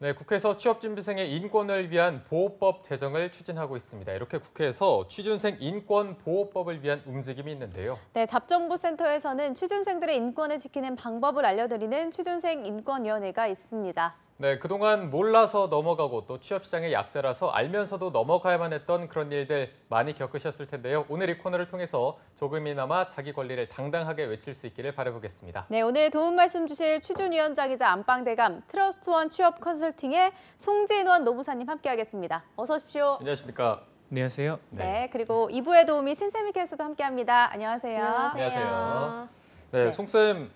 네, 국회에서 취업준비생의 인권을 위한 보호법 제정을 추진하고 있습니다. 이렇게 국회에서 취준생 인권보호법을 위한 움직임이 있는데요. 네, 잡정보센터에서는 취준생들의 인권을 지키는 방법을 알려드리는 취준생 인권위원회가 있습니다. 네, 그동안 몰라서 넘어가고 또 취업시장의 약자라서 알면서도 넘어가야만 했던 그런 일들 많이 겪으셨을 텐데요. 오늘 이 코너를 통해서 조금이나마 자기 권리를 당당하게 외칠 수 있기를 바라보겠습니다. 네, 오늘 도움 말씀 주실 취준위원장이자 안방대감 트러스트원 취업 컨설팅의 송진원 노무사님 함께하겠습니다. 어서 오십시오. 안녕하십니까? 안녕하세요. 네, 그리고 2부의 도우미 신세미 캐스터도 함께합니다. 안녕하세요. 안녕하세요. 네, 송쌤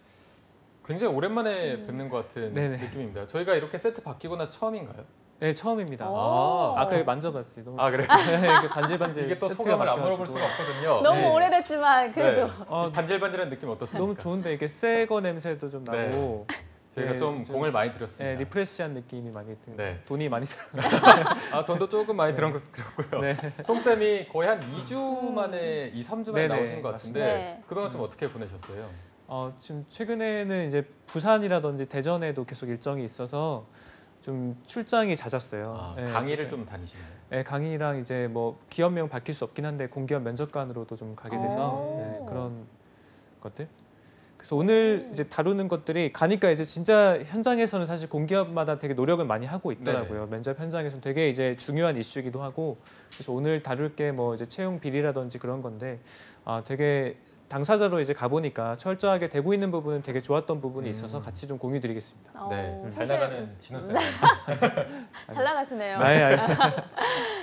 굉장히 오랜만에 뵙는 것 같은 네네. 느낌입니다. 저희가 이렇게 세트 바뀌고 나서 처음인가요? 네, 처음입니다. 오. 아까 만져봤어요. 너무 그래요? 이렇게 반질반질. 이게 또 세트가 소감을 안 바뀌어가지고. 물어볼 수가 없거든요. 너무 네. 오래됐지만 그래도. 이 반질반질한 느낌 어떻습니까? 너무 좋은데 이게 새거 냄새도 좀 네. 나고. 저희가 네, 좀 공을 많이 들였습니다. 네, 리프레시한 느낌이 많이 드는. 네. 돈이 많이 들어요. 돈도 조금 많이 들었고요. 네. 송쌤이 거의 한 2주 만에, 2, 3주 만에 네네, 나오신 것 같은데 맞습니다. 그동안 좀 어떻게 보내셨어요? 지금 최근에는 이제 부산이라든지 대전에도 계속 일정이 있어서 좀 출장이 잦았어요. 네, 강의를 진짜. 좀 다니시나요? 네, 강의랑 이제 뭐 기업명 밝힐 수 없긴 한데 공기업 면접관으로도 좀 가게 돼서 오. 네, 그런 것들. 그래서 오늘 이제 다루는 것들이 가니까 이제 진짜 현장에서는 사실 공기업마다 되게 노력을 많이 하고 있더라고요. 네네. 면접 현장에서는 되게 이제 중요한 이슈이기도 하고. 그래서 오늘 다룰 게 뭐 이제 채용 비리라든지 그런 건데 되게 당사자로 이제 가보니까 철저하게 되고 있는 부분은 되게 좋았던 부분이 있어서 같이 좀 공유드리겠습니다. 네, 잘 사실- 나가는 진호 쌤. 잘 나가시네요. 네,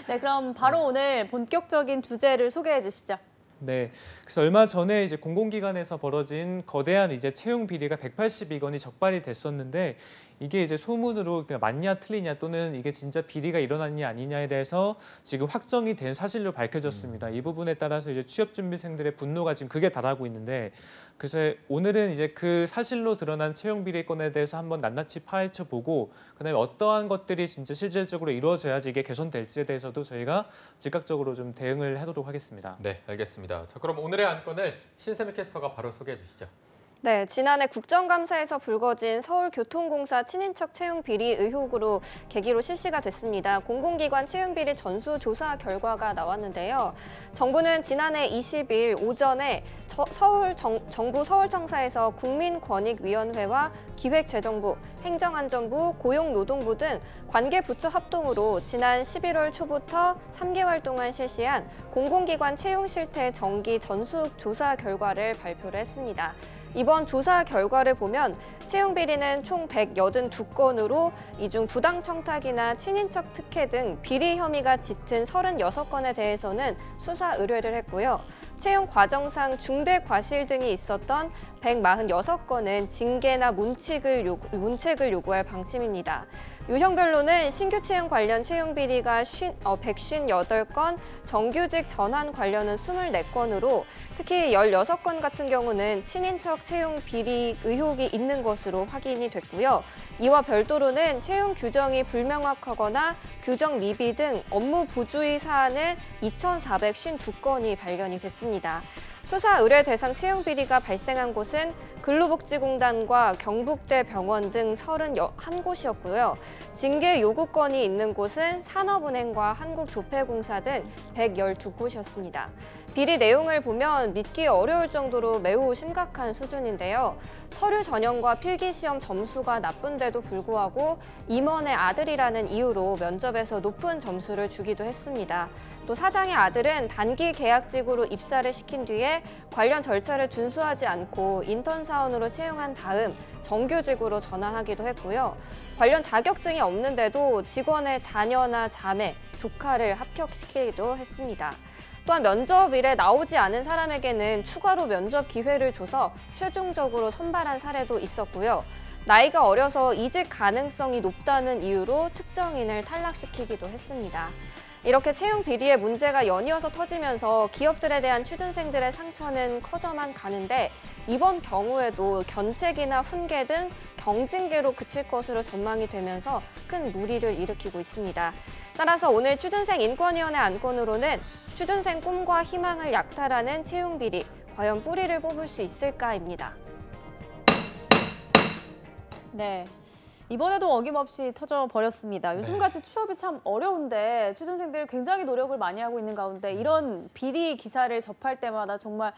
네, 그럼 바로 오늘 본격적인 주제를 소개해 주시죠. 네, 그래서 얼마 전에 이제 공공기관에서 벌어진 거대한 이제 채용 비리가 182건이 적발이 됐었는데 이게 이제 소문으로 그냥 맞냐 틀리냐 또는 이게 진짜 비리가 일어났냐 아니냐에 대해서 지금 확정이 된 사실로 밝혀졌습니다. 이 부분에 따라서 이제 취업준비생들의 분노가 지금 극에 달하고 있는데 그래서 오늘은 이제 그 사실로 드러난 채용 비리 건에 대해서 한번 낱낱이 파헤쳐 보고 그다음에 어떠한 것들이 진짜 실질적으로 이루어져야지 이게 개선될지에 대해서도 저희가 즉각적으로 좀 대응을 하도록 하겠습니다. 네, 알겠습니다. 자, 그럼 오늘의 안건을 신세미 캐스터가 바로 소개해 주시죠. 네, 지난해 국정감사에서 불거진 서울교통공사 친인척 채용 비리 의혹으로 계기로 실시가 됐습니다. 공공기관 채용 비리 전수조사 결과가 나왔는데요. 정부는 지난해 20일 오전에 정부 서울청사에서 국민권익위원회와 기획재정부, 행정안전부, 고용노동부 등 관계부처 합동으로 지난 11월 초부터 3개월 동안 실시한 공공기관 채용 실태 정기 전수조사 결과를 발표를 했습니다. 이번 조사 결과를 보면 채용 비리는 총 182건으로 이 중 부당 청탁이나 친인척 특혜 등 비리 혐의가 짙은 36건에 대해서는 수사 의뢰를 했고요. 채용 과정상 중대 과실 등이 있었던 146건은 징계나 문책을 요구할 방침입니다. 유형별로는 신규 채용 관련 채용 비리가 158건, 정규직 전환 관련은 24건으로 특히 16건 같은 경우는 친인척 채용 비리 의혹이 있는 것으로 확인이 됐고요. 이와 별도로는 채용 규정이 불명확하거나 규정 미비 등 업무 부주의 사안은 2,452건이 발견이 됐습니다. 수사 의뢰 대상 채용 비리가 발생한 곳은 근로복지공단과 경북대 병원 등 31곳이었고요. 징계 요구건이 있는 곳은 산업은행과 한국조폐공사 등 112곳이었습니다. 비리 내용을 보면 믿기 어려울 정도로 매우 심각한 수준인데요. 서류 전형과 필기시험 점수가 나쁜데도 불구하고 임원의 아들이라는 이유로 면접에서 높은 점수를 주기도 했습니다. 또 사장의 아들은 단기 계약직으로 입사를 시킨 뒤에 관련 절차를 준수하지 않고 인턴 사원으로 채용한 다음 정규직으로 전환하기도 했고요. 관련 자격증이 없는데도 직원의 자녀나 자매, 조카를 합격시키기도 했습니다. 또한 면접일에 나오지 않은 사람에게는 추가로 면접 기회를 줘서 최종적으로 선발한 사례도 있었고요. 나이가 어려서 이직 가능성이 높다는 이유로 특정인을 탈락시키기도 했습니다. 이렇게 채용 비리의 문제가 연이어서 터지면서 기업들에 대한 취준생들의 상처는 커져만 가는데 이번 경우에도 견책이나 훈계 등 경징계로 그칠 것으로 전망이 되면서 큰 물의를 일으키고 있습니다. 따라서 오늘 취준생 인권위원회 안건으로는 취준생 꿈과 희망을 약탈하는 채용 비리, 과연 뿌리를 뽑을 수 있을까입니다. 네. 이번에도 어김없이 터져 버렸습니다. 요즘같이 취업이 참 어려운데 취준생들이 굉장히 노력을 많이 하고 있는 가운데 이런 비리 기사를 접할 때마다 정말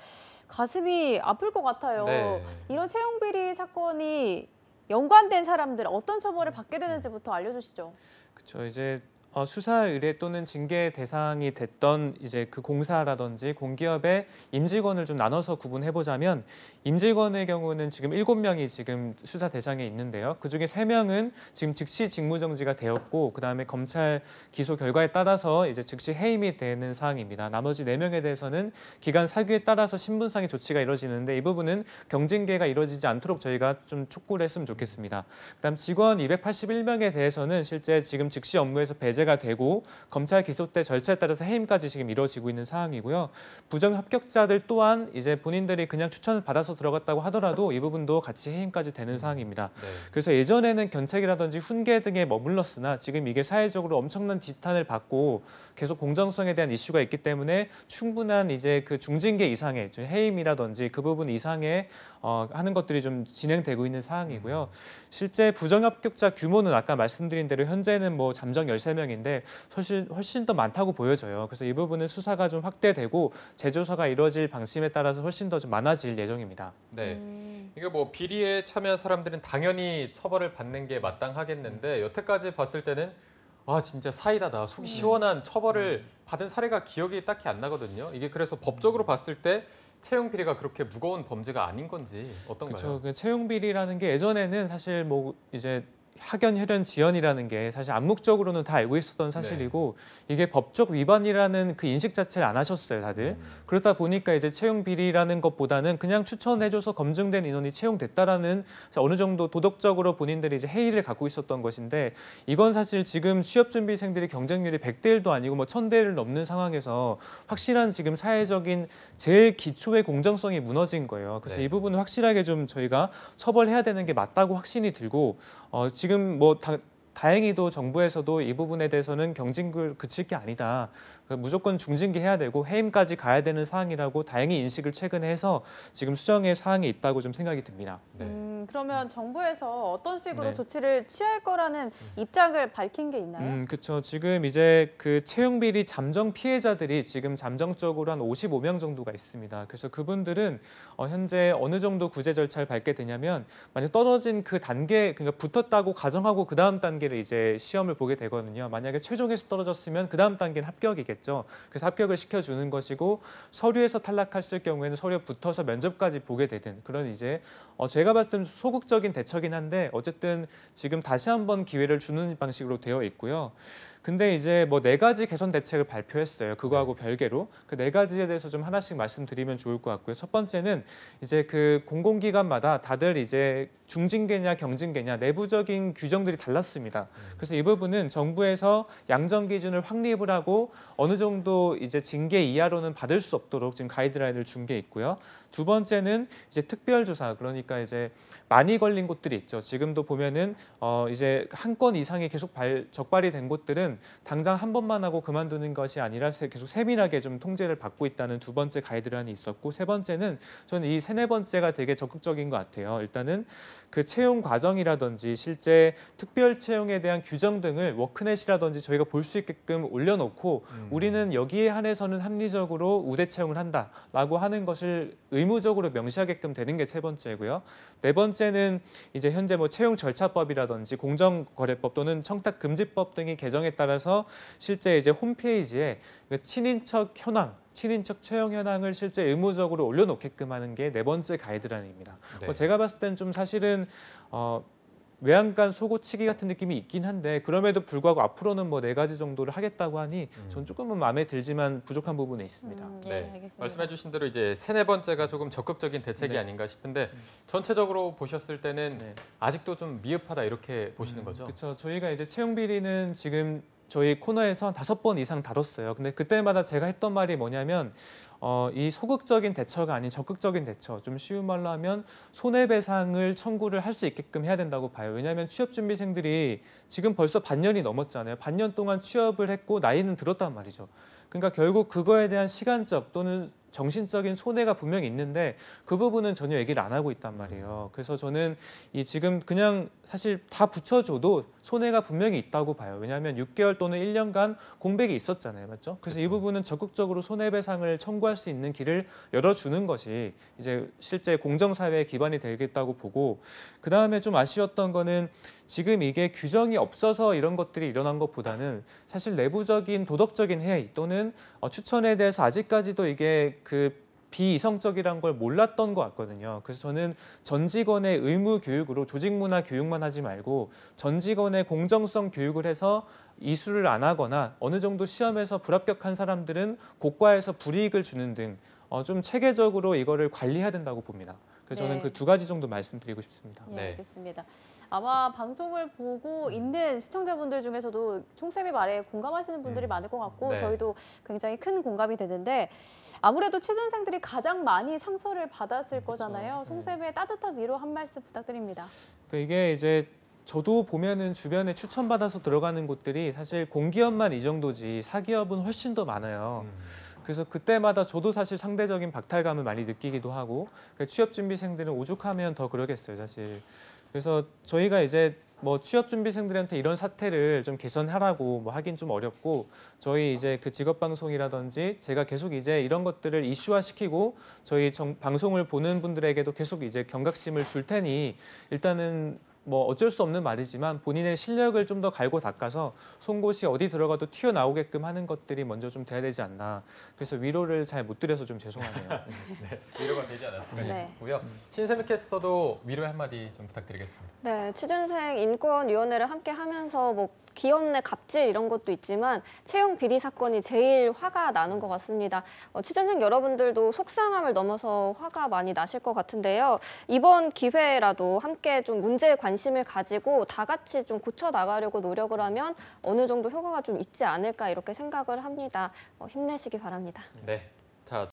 가슴이 아플 것 같아요. 네. 이런 채용 비리 사건이 연관된 사람들 어떤 처벌을 받게 되는지부터 알려주시죠. 그렇죠. 이제 수사 의뢰 또는 징계 대상이 됐던 이제 그 공사라든지 공기업의 임직원을 좀 나눠서 구분해 보자면 임직원의 경우는 지금 7명이 지금 수사 대상에 있는데요. 그중에 3명은 지금 즉시 직무정지가 되었고 그다음에 검찰 기소 결과에 따라서 이제 즉시 해임이 되는 사항입니다. 나머지 4명에 대해서는 기간 사규에 따라서 신분상의 조치가 이루어지는데 이 부분은 경징계가 이루어지지 않도록 저희가 좀 촉구를 했으면 좋겠습니다. 그다음 직원 281명에 대해서는 실제 지금 즉시 업무에서 배제가 되고 검찰 기소 때 절차에 따라서 해임까지 지금 이루어지고 있는 상황이고요. 부정 합격자들 또한 이제 본인들이 그냥 추천을 받아서 들어갔다고 하더라도 이 부분도 같이 해임까지 되는 상황입니다. 네. 그래서 예전에는 견책이라든지 훈계 등에 머물렀으나 지금 이게 사회적으로 엄청난 비판을 받고 계속 공정성에 대한 이슈가 있기 때문에 충분한 이제 그 중징계 이상의 해임이라든지 그 부분 이상의 하는 것들이 좀 진행되고 있는 상황이고요. 실제 부정합격자 규모는 아까 말씀드린 대로 현재는 뭐 잠정 13명인데 훨씬 더 많다고 보여져요. 그래서 이 부분은 수사가 좀 확대되고 재조사가 이루어질 방침에 따라서 훨씬 더 좀 많아질 예정입니다. 네. 이게 뭐 비리에 참여한 사람들은 당연히 처벌을 받는 게 마땅하겠는데 여태까지 봤을 때는 진짜 사이다다 속이 시원한 처벌을 받은 사례가 기억이 딱히 안 나거든요. 이게 그래서 법적으로 봤을 때 채용 비리가 그렇게 무거운 범죄가 아닌 건지 어떤가요? 그렇죠. 그 채용 비리라는 게 예전에는 사실 뭐 이제 학연, 혈연, 지연이라는 게 사실 암묵적으로는 다 알고 있었던 사실이고 이게 법적 위반이라는 그 인식 자체를 안 하셨어요, 다들. 그러다 보니까 이제 채용 비리라는 것보다는 그냥 추천해줘서 검증된 인원이 채용됐다라는 어느 정도 도덕적으로 본인들이 이제 해이를 갖고 있었던 것인데 이건 사실 지금 취업 준비생들이 경쟁률이 100대 1도 아니고 뭐 1000대 1을 넘는 상황에서 확실한 지금 사회적인 제일 기초의 공정성이 무너진 거예요. 그래서 이 부분은 확실하게 좀 저희가 처벌해야 되는 게 맞다고 확신이 들고 지금 뭐 다행히도 정부에서도 이 부분에 대해서는 경징을 그칠 게 아니다. 무조건 중징계 해야 되고 해임까지 가야 되는 사항이라고 다행히 인식을 최근에 해서 지금 수정의 사항이 있다고 좀 생각이 듭니다. 그러면 정부에서 어떤 식으로 네. 조치를 취할 거라는 입장을 밝힌 게 있나요? 그렇죠. 지금 이제 그 채용 비리 잠정 피해자들이 지금 잠정적으로 한 55명 정도가 있습니다. 그래서 그분들은 현재 어느 정도 구제 절차를 밟게 되냐면 만약 떨어진 그 단계, 그러니까 붙었다고 가정하고 그 다음 단계를 이제 시험을 보게 되거든요. 만약에 최종에서 떨어졌으면 그 다음 단계는 합격이겠죠. 그래서 합격을 시켜주는 것이고 서류에서 탈락했을 경우에는 서류에 붙어서 면접까지 보게 되는 그런 이제 제가 봤을 때 소극적인 대처긴 한데 어쨌든 지금 다시 한번 기회를 주는 방식으로 되어 있고요. 근데 이제 뭐 4가지 개선 대책을 발표했어요. 그거하고 별개로 그 4가지에 대해서 좀 하나씩 말씀드리면 좋을 것 같고요. 첫 번째는 이제 그 공공기관마다 다들 이제 중징계냐 경징계냐 내부적인 규정들이 달랐습니다. 그래서 이 부분은 정부에서 양정 기준을 확립을 하고 어느 정도 이제 징계 이하로는 받을 수 없도록 지금 가이드라인을 준 게 있고요. 두 번째는 이제 특별조사, 그러니까 이제 많이 걸린 곳들이 있죠. 지금도 보면은 이제 한 건 이상이 계속 적발이 된 곳들은 당장 한 번만 하고 그만두는 것이 아니라 계속 세밀하게 좀 통제를 받고 있다는 두 번째 가이드라인이 있었고, 세 번째는 저는 이 세네 번째가 되게 적극적인 것 같아요. 일단은 그 채용 과정이라든지 실제 특별 채용에 대한 규정 등을 워크넷이라든지 저희가 볼 수 있게끔 올려놓고 우리는 여기에 한해서는 합리적으로 우대 채용을 한다라고 하는 것을 의무적으로 명시하게끔 되는 게 세 번째고요. 네 번째는 이제 현재 뭐 채용 절차법이라든지 공정거래법 또는 청탁금지법 등의 개정에 따라서 실제 이제 홈페이지에 친인척 현황, 친인척 채용 현황을 실제 의무적으로 올려놓게끔 하는 게 네 번째 가이드라인입니다. 네. 제가 봤을 땐 좀 사실은 외양간 속옷치기 같은 느낌이 있긴 한데 그럼에도 불구하고 앞으로는 뭐 4가지 정도를 하겠다고 하니 전 조금은 마음에 들지만 부족한 부분이 있습니다. 네, 알겠습니다. 말씀해주신 대로 이제 세네 번째가 조금 적극적인 대책이 네. 아닌가 싶은데 전체적으로 보셨을 때는 네. 아직도 좀 미흡하다 이렇게 보시는 거죠? 그렇죠. 저희가 이제 채용 비리는 지금 저희 코너에서 한 5번 이상 다뤘어요. 근데 그때마다 제가 했던 말이 뭐냐면 이 소극적인 대처가 아닌 적극적인 대처, 좀 쉬운 말로 하면 손해배상을 청구를 할 수 있게끔 해야 된다고 봐요. 왜냐하면 취업준비생들이 지금 벌써 반년이 넘었잖아요. 반년 동안 취업을 했고 나이는 들었단 말이죠. 그러니까 결국 그거에 대한 시간적 또는 정신적인 손해가 분명히 있는데 그 부분은 전혀 얘기를 안 하고 있단 말이에요. 그래서 저는 이 지금 그냥 사실 다 붙여줘도 손해가 분명히 있다고 봐요. 왜냐하면 6개월 또는 1년간 공백이 있었잖아요, 맞죠? 그래서 이 부분은 적극적으로 손해배상을 청구할 수 있는 길을 열어주는 것이 이제 실제 공정사회의 기반이 되겠다고 보고, 그 다음에 좀 아쉬웠던 거는 지금 이게 규정이 없어서 이런 것들이 일어난 것보다는 사실 내부적인 도덕적인 해이 또는 추천에 대해서 아직까지도 이게 그 비이성적이란 걸 몰랐던 것 같거든요. 그래서 저는 전 직원의 의무 교육으로 조직 문화 교육만 하지 말고 전 직원의 공정성 교육을 해서 이수를 안 하거나 어느 정도 시험에서 불합격한 사람들은 고과에서 불이익을 주는 등 좀 체계적으로 이거를 관리해야 된다고 봅니다. 그래서 저는 네. 그 두 가지 정도 말씀드리고 싶습니다. 예, 네. 알겠습니다. 아마 방송을 보고 있는 시청자분들 중에서도 총쌤의 말에 공감하시는 분들이 많을 것 같고 네. 저희도 굉장히 큰 공감이 되는데 아무래도 취준생들이 가장 많이 상처를 받았을 거잖아요. 총쌤의 따뜻한 위로 한 말씀 부탁드립니다. 그러니까 이게 이제 저도 보면은 주변에 추천받아서 들어가는 곳들이 사실 공기업만 이 정도지 사기업은 훨씬 더 많아요. 그래서 그때마다 저도 사실 상대적인 박탈감을 많이 느끼기도 하고, 그러니까 취업준비생들은 오죽하면 더 그러겠어요, 사실. 그래서 저희가 이제 뭐 취업준비생들한테 이런 사태를 좀 개선하라고 뭐 하긴 좀 어렵고, 저희 이제 그 직업방송이라든지 제가 계속 이제 이런 것들을 이슈화시키고 저희 방송을 보는 분들에게도 계속 이제 경각심을 줄 테니 일단은 뭐 어쩔 수 없는 말이지만 본인의 실력을 좀 더 갈고 닦아서 송곳이 어디 들어가도 튀어나오게끔 하는 것들이 먼저 좀 돼야 되지 않나. 그래서 위로를 잘 못 드려서 좀 죄송하네요. 네, 위로가 되지 않았을까 네. 싶고요. 신세미 캐스터도 위로의 한마디 좀 부탁드리겠습니다. 네, 취준생 인권위원회를 함께 하면서 뭐 기업 내 갑질 이런 것도 있지만 채용 비리 사건이 제일 화가 나는 것 같습니다. 취준생 여러분들도 속상함을 넘어서 화가 많이 나실 것 같은데요. 이번 기회라도 함께 좀 문제에 관심을 가지고 다 같이 좀 고쳐 나가려고 노력을 하면 어느 정도 효과가 좀 있지 않을까 이렇게 생각을 합니다. 힘내시기 바랍니다. 네.